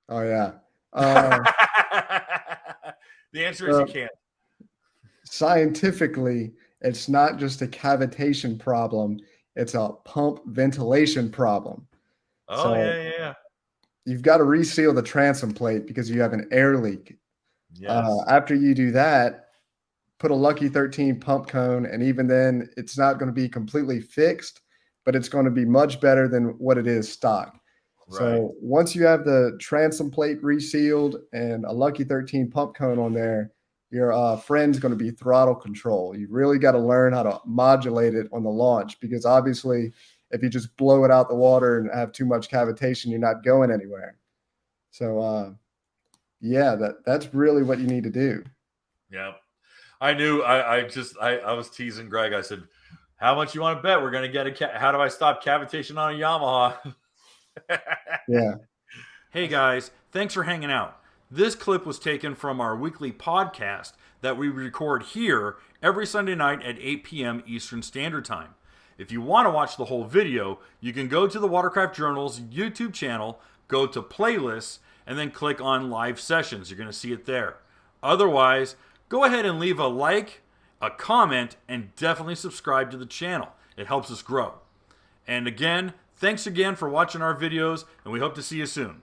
Oh yeah. The answer is you So can't. scientifically, it's not just a cavitation problem; it's a pump ventilation problem. Oh So yeah, yeah, yeah. you've got to reseal the transom plate because you have an air leak. Yes. After you do that, put a Lucky 13 pump cone, and even then, it's not going to be completely fixed, but it's going to be much better than what it is stock. Right. So once you have the transom plate resealed and a Lucky 13 pump cone on there, your friend's going to be throttle control. You really got to learn how to modulate it on the launch because obviously, if you just blow it out the water and have too much cavitation, you're not going anywhere. So, yeah, that's really what you need to do. Yeah. I knew. I was teasing Greg. I said, "How much you want to bet we're going to get a? How do I stop cavitation on a Yamaha?" Yeah. Hey guys, thanks for hanging out. This clip was taken from our weekly podcast that we record here every Sunday night at 8 p.m. Eastern Standard Time. If you want to watch the whole video, you can go to the Watercraft Journal's YouTube channel, go to playlists, and then click on live sessions. You're going to see it there. Otherwise, go ahead and leave a like, a comment, and definitely subscribe to the channel. It helps us grow. And again, thanks again for watching our videos, and we hope to see you soon.